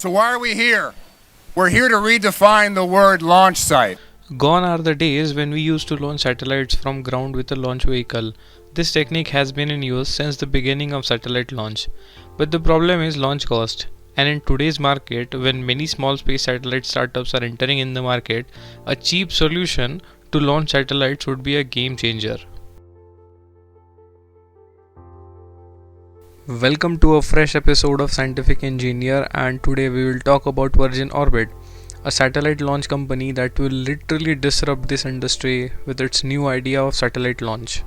So why are we here? We're here to redefine the word launch site. Gone are the days when we used to launch satellites from ground with a launch vehicle. This technique has been in use since the beginning of satellite launch. But the problem is launch cost. And in today's market, when many small space satellite startups are entering in the market, a cheap solution to launch satellites would be a game changer. Welcome to a fresh episode of Scientific Engineer, and today we will talk about Virgin Orbit, a satellite launch company that will literally disrupt this industry with its new idea of satellite launch.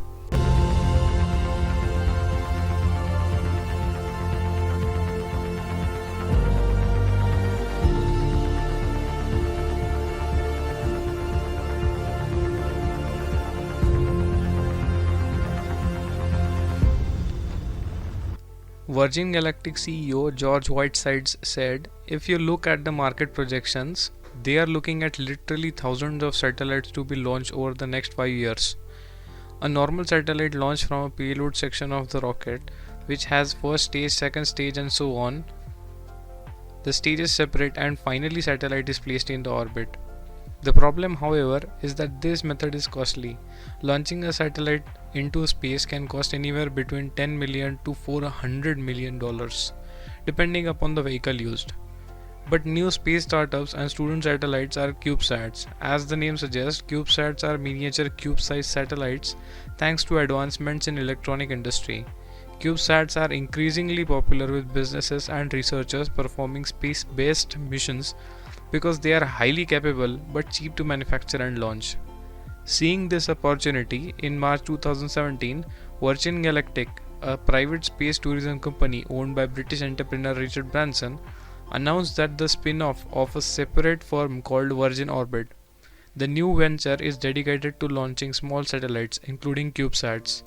Virgin Galactic CEO George Whitesides said, if you look at the market projections, they are looking at literally thousands of satellites to be launched over the next 5 years. A normal satellite launch from a payload section of the rocket, which has first stage, second stage and so on. The stages separate and finally satellite is placed in the orbit. The problem, however, is that this method is costly. Launching a satellite into space can cost anywhere between $10 million to $400 million, depending upon the vehicle used. But new space startups and student satellites are Cubesats. As the name suggests, Cubesats are miniature cube-sized satellites thanks to advancements in electronic industry. Cubesats are increasingly popular with businesses and researchers performing space-based missions because they are highly capable but cheap to manufacture and launch. Seeing this opportunity, in March 2017, Virgin Galactic, a private space tourism company owned by British entrepreneur Richard Branson, announced that the spin-off of a separate firm called Virgin Orbit. The new venture is dedicated to launching small satellites, including CubeSats.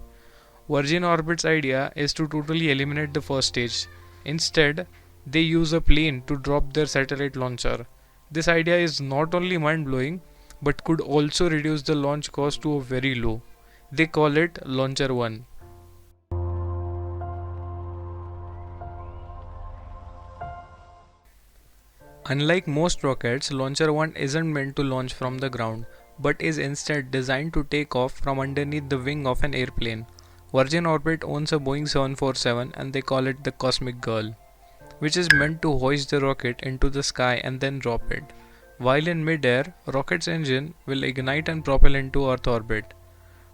Virgin Orbit's idea is to totally eliminate the first stage. Instead, they use a plane to drop their satellite launcher. This idea is not only mind-blowing, but could also reduce the launch cost to a very low. They call it LauncherOne. Unlike most rockets, LauncherOne isn't meant to launch from the ground, but is instead designed to take off from underneath the wing of an airplane. Virgin Orbit owns a Boeing 747 and they call it the Cosmic Girl, which is meant to hoist the rocket into the sky and then drop it. While in mid-air, rocket's engine will ignite and propel into Earth orbit.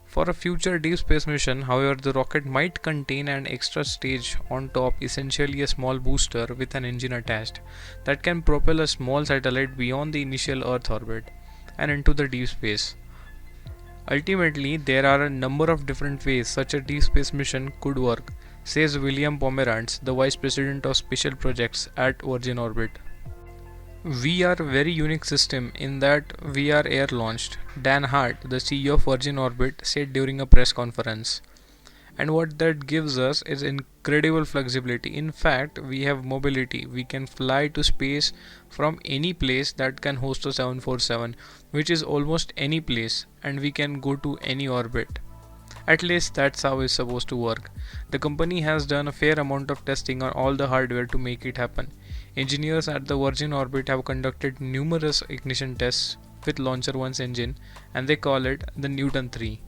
For a future deep space mission, however, the rocket might contain an extra stage on top, essentially a small booster with an engine attached, that can propel a small satellite beyond the initial Earth orbit and into the deep space. Ultimately, there are a number of different ways such a deep space mission could work, says William Pomerantz, the Vice President of Special Projects at Virgin Orbit. We are a very unique system in that we are air launched, Dan Hart, the CEO of Virgin Orbit, said during a press conference. And what that gives us is incredible flexibility. In fact, we have mobility. We can fly to space from any place that can host a 747, which is almost any place, and we can go to any orbit. At least that's how it's supposed to work. The company has done a fair amount of testing on all the hardware to make it happen. Engineers at the Virgin Orbit have conducted numerous ignition tests with LauncherOne's engine, and they call it the Newton 3,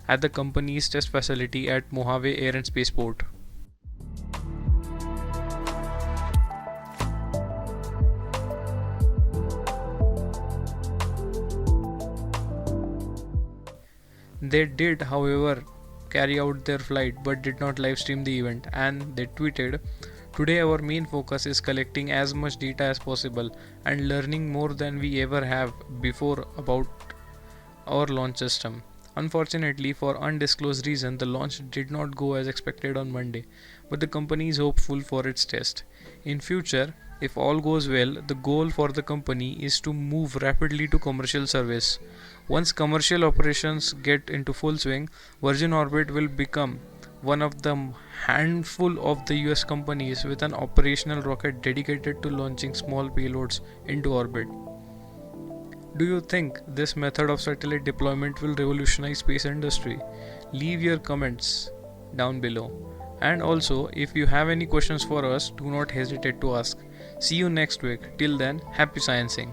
at the company's test facility at Mojave Air and Spaceport. They did, however, carry out their flight but did not live stream the event, and they tweeted, "Today our main focus is collecting as much data as possible and learning more than we ever have before about our launch system." Unfortunately, for undisclosed reason, the launch did not go as expected on Monday, but the company is hopeful for its test. In future, if all goes well, the goal for the company is to move rapidly to commercial service. Once commercial operations get into full swing, Virgin Orbit will become one of the handful of the US companies with an operational rocket dedicated to launching small payloads into orbit. Do you think this method of satellite deployment will revolutionize space industry? Leave your comments down below. And also, if you have any questions for us, do not hesitate to ask. See you next week. Till then, happy sciencing.